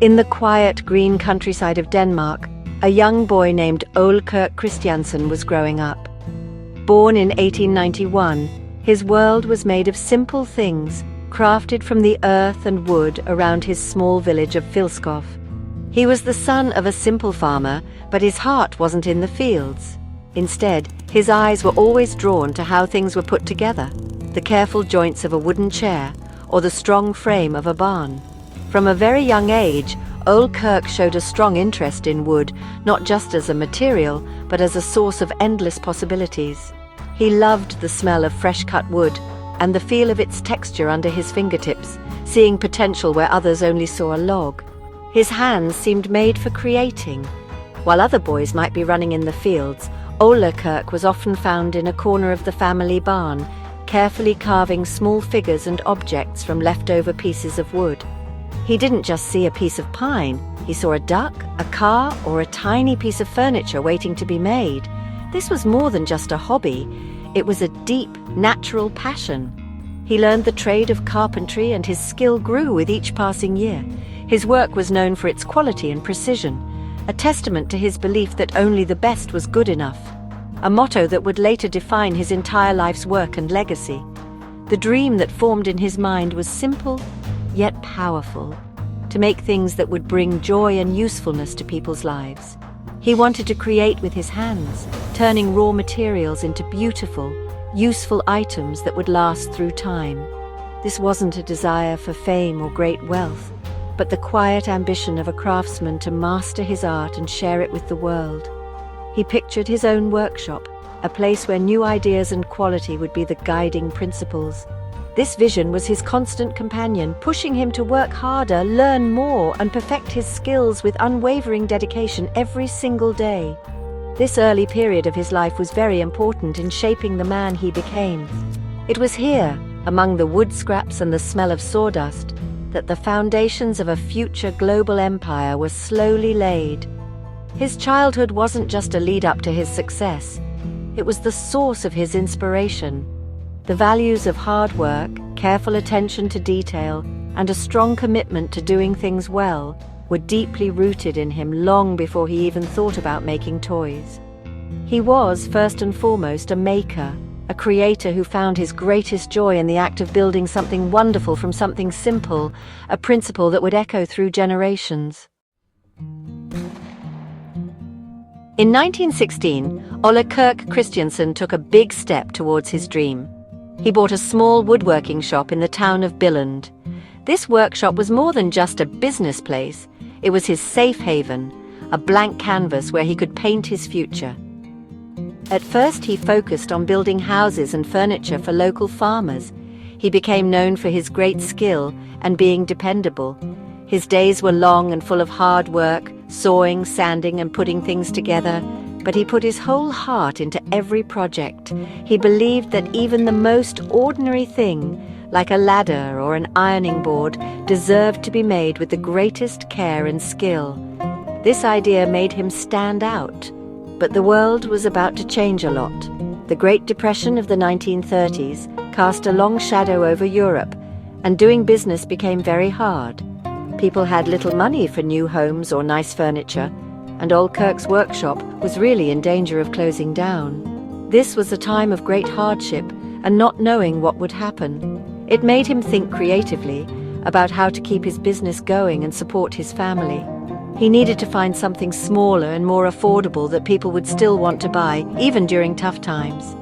In the quiet, green countryside of Denmark, a young boy named Ole Kirk Christiansen was growing up. Born in 1891, his world was made of simple things, crafted from the earth and wood around his small village of Filskov. He was the son of a simple farmer, but his heart wasn't in the fields. Instead, his eyes were always drawn to how things were put together, the careful joints of a wooden chair, or the strong frame of a barn. From a very young age, Ole Kirk showed a strong interest in wood, not just as a material, but as a source of endless possibilities. He loved the smell of fresh-cut wood and the feel of its texture under his fingertips, seeing potential where others only saw a log. His hands seemed made for creating. While other boys might be running in the fields, Ole Kirk was often found in a corner of the family barn, carefully carving small figures and objects from leftover pieces of wood. He didn't just see a piece of pine, he saw a duck, a car, or a tiny piece of furniture waiting to be made. This was more than just a hobby, it was a deep, natural passion. He learned the trade of carpentry and his skill grew with each passing year. His work was known for its quality and precision, a testament to his belief that only the best was good enough, a motto that would later define his entire life's work and legacy. The dream that formed in his mind was simple, yet powerful, to make things that would bring joy and usefulness to people's lives. He wanted to create with his hands, turning raw materials into beautiful, useful items that would last through time. This wasn't a desire for fame or great wealth, but the quiet ambition of a craftsman to master his art and share it with the world. He pictured his own workshop, a place where new ideas and quality would be the guiding principles. This vision was his constant companion, pushing him to work harder, learn more, and perfect his skills with unwavering dedication every single day. This early period of his life was very important in shaping the man he became. It was here, among the wood scraps and the smell of sawdust, that the foundations of a future global empire were slowly laid. His childhood wasn't just a lead-up to his success. It was the source of his inspiration. The values of hard work, careful attention to detail, and a strong commitment to doing things well were deeply rooted in him long before he even thought about making toys. He was, first and foremost, a maker, a creator who found his greatest joy in the act of building something wonderful from something simple, a principle that would echo through generations. In 1916, Ole Kirk Christiansen took a big step towards his dream. He bought a small woodworking shop in the town of Billund. This workshop was more than just a business place. It was his safe haven, a blank canvas where he could paint his future. At first, he focused on building houses and furniture for local farmers. He became known for his great skill and being dependable. His days were long and full of hard work, sawing, sanding, and putting things together. But he put his whole heart into every project. He believed that even the most ordinary thing, like a ladder or an ironing board, deserved to be made with the greatest care and skill. This idea made him stand out. But the world was about to change a lot. The Great Depression of the 1930s cast a long shadow over Europe, and doing business became very hard. People had little money for new homes or nice furniture, and Ole Kirk's workshop was really in danger of closing down. This was a time of great hardship and not knowing what would happen. It made him think creatively about how to keep his business going and support his family. He needed to find something smaller and more affordable that people would still want to buy, even during tough times.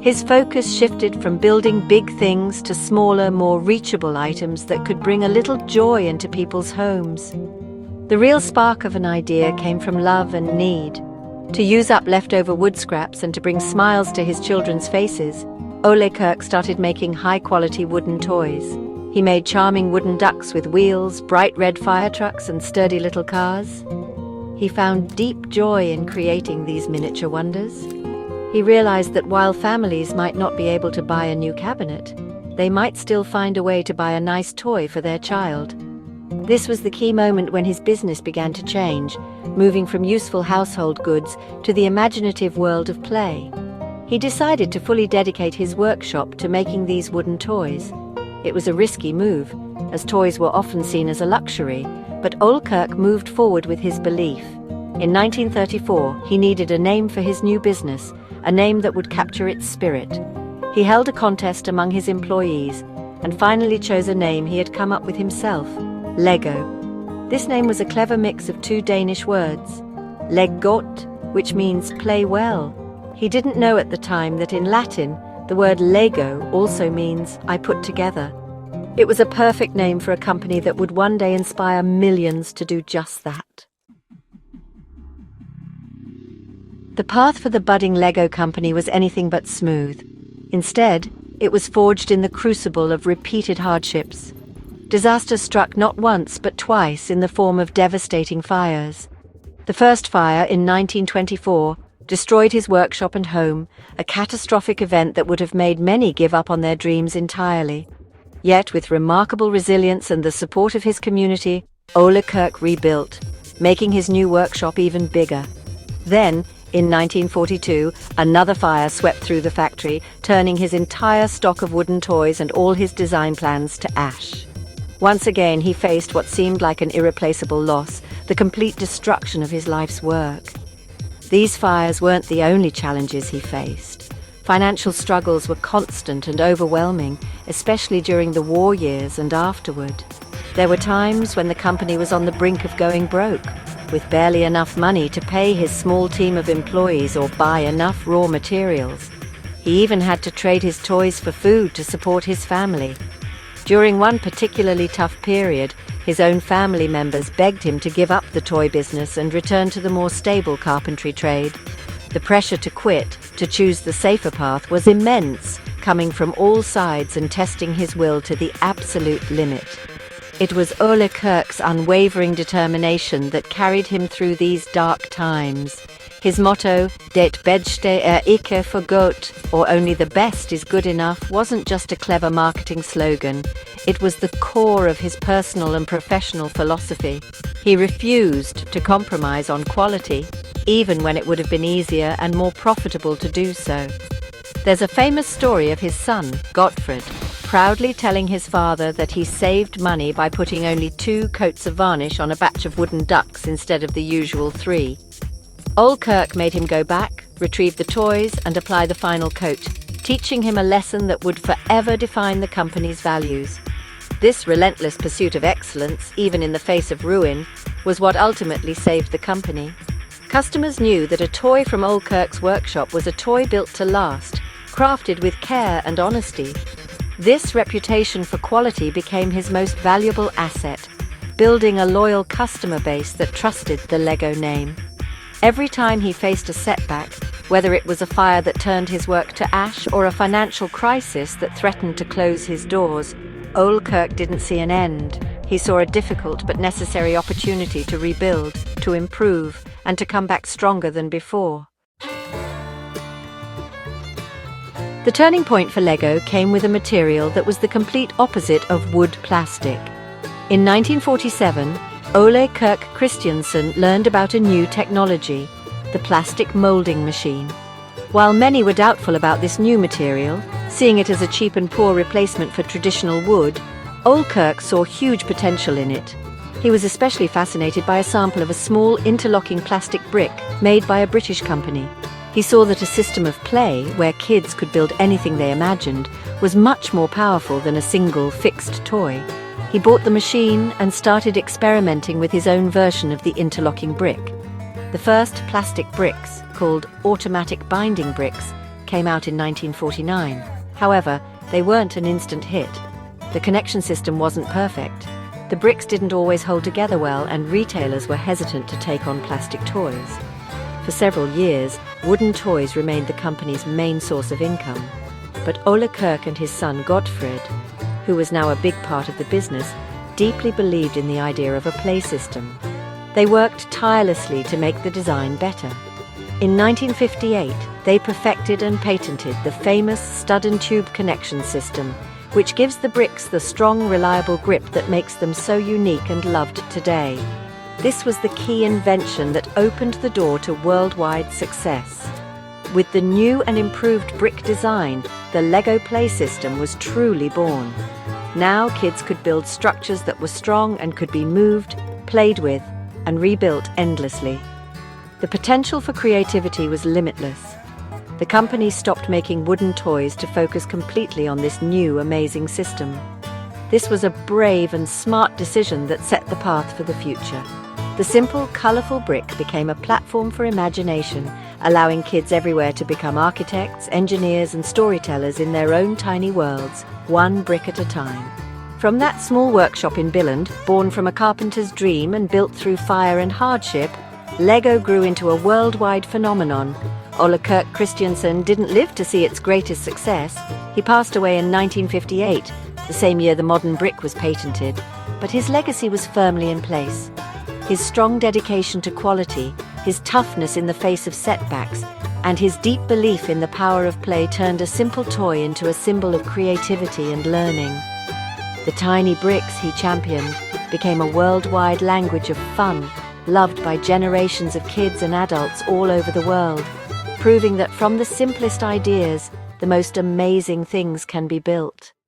His focus shifted from building big things to smaller, more reachable items that could bring a little joy into people's homes. The real spark of an idea came from love and need. To use up leftover wood scraps and to bring smiles to his children's faces, Ole Kirk started making high-quality wooden toys. He made charming wooden ducks with wheels, bright red fire trucks, and sturdy little cars. He found deep joy in creating these miniature wonders. He realized that while families might not be able to buy a new cabinet, they might still find a way to buy a nice toy for their child. This was the key moment when his business began to change, moving from useful household goods to the imaginative world of play. He decided to fully dedicate his workshop to making these wooden toys. It was a risky move, as toys were often seen as a luxury, But Ole Kirk moved forward with his belief. In 1934, he needed a name for his new business, a name that would capture its spirit. He held a contest among his employees and finally chose a name he had come up with himself, Lego. This name was a clever mix of two Danish words, leg godt, which means play well. He didn't know at the time that in Latin, the word Lego also means I put together. It was a perfect name for a company that would one day inspire millions to do just that. The path for the budding Lego company was anything but smooth. Instead, it was forged in the crucible of repeated hardships. Disaster struck not once but twice in the form of devastating fires. The first fire in 1924 destroyed his workshop and home, a catastrophic event that would have made many give up on their dreams entirely. Yet, with remarkable resilience and the support of his community, Ole Kirk rebuilt, making his new workshop even bigger. Then, in 1942, another fire swept through the factory, turning his entire stock of wooden toys and all his design plans to ash. Once again, he faced what seemed like an irreplaceable loss, the complete destruction of his life's work. These fires weren't the only challenges he faced. Financial struggles were constant and overwhelming, especially during the war years and afterward. There were times when the company was on the brink of going broke, with barely enough money to pay his small team of employees or buy enough raw materials. He even had to trade his toys for food to support his family. During one particularly tough period, his own family members begged him to give up the toy business and return to the more stable carpentry trade. The pressure to quit, to choose the safer path, was immense, coming from all sides and testing his will to the absolute limit. It was Ole Kirk's unwavering determination that carried him through these dark times. His motto, Det bedste ikke for godt, or only the best is good enough, wasn't just a clever marketing slogan. It was the core of his personal and professional philosophy. He refused to compromise on quality, even when it would have been easier and more profitable to do so. There's a famous story of his son, Gottfried, proudly telling his father that he saved money by putting only 2 coats of varnish on a batch of wooden ducks instead of the usual 3. Ole Kirk made him go back, retrieve the toys, and apply the final coat, teaching him a lesson that would forever define the company's values. This relentless pursuit of excellence, even in the face of ruin, was what ultimately saved the company. Customers knew that a toy from Ole Kirk's workshop was a toy built to last, crafted with care and honesty. This reputation for quality became his most valuable asset, building a loyal customer base that trusted the Lego name. Every time he faced a setback, whether it was a fire that turned his work to ash or a financial crisis that threatened to close his doors, Ole Kirk didn't see an end. He saw a difficult but necessary opportunity to rebuild, to improve, and to come back stronger than before. The turning point for Lego came with a material that was the complete opposite of wood plastic. In 1947, Ole Kirk Christiansen learned about a new technology, the plastic molding machine. While many were doubtful about this new material, seeing it as a cheap and poor replacement for traditional wood, Ole Kirk saw huge potential in it. He was especially fascinated by a sample of a small interlocking plastic brick made by a British company. He saw that a system of play, where kids could build anything they imagined, was much more powerful than a single fixed toy. He bought the machine and started experimenting with his own version of the interlocking brick. The first plastic bricks, called automatic binding bricks, came out in 1949. However, they weren't an instant hit. The connection system wasn't perfect. The bricks didn't always hold together well, and retailers were hesitant to take on plastic toys. For several years, wooden toys remained the company's main source of income. But Ole Kirk and his son Gottfried, who was now a big part of the business, deeply believed in the idea of a play system. They worked tirelessly to make the design better. In 1958, they perfected and patented the famous stud and tube connection system, which gives the bricks the strong, reliable grip that makes them so unique and loved today. This was the key invention that opened the door to worldwide success. With the new and improved brick design, the Lego play system was truly born. Now kids could build structures that were strong and could be moved, played with, and rebuilt endlessly. The potential for creativity was limitless. The company stopped making wooden toys to focus completely on this new, amazing system. This was a brave and smart decision that set the path for the future. The simple, colorful brick became a platform for imagination, allowing kids everywhere to become architects, engineers, and storytellers in their own tiny worlds, one brick at a time. From that small workshop in Billund, born from a carpenter's dream and built through fire and hardship, Lego grew into a worldwide phenomenon. Ole Kirk Christiansen didn't live to see its greatest success. He passed away in 1958, the same year the modern brick was patented, but his legacy was firmly in place. His strong dedication to quality, his toughness in the face of setbacks, and his deep belief in the power of play turned a simple toy into a symbol of creativity and learning. The tiny bricks he championed became a worldwide language of fun, loved by generations of kids and adults all over the world, proving that from the simplest ideas, the most amazing things can be built.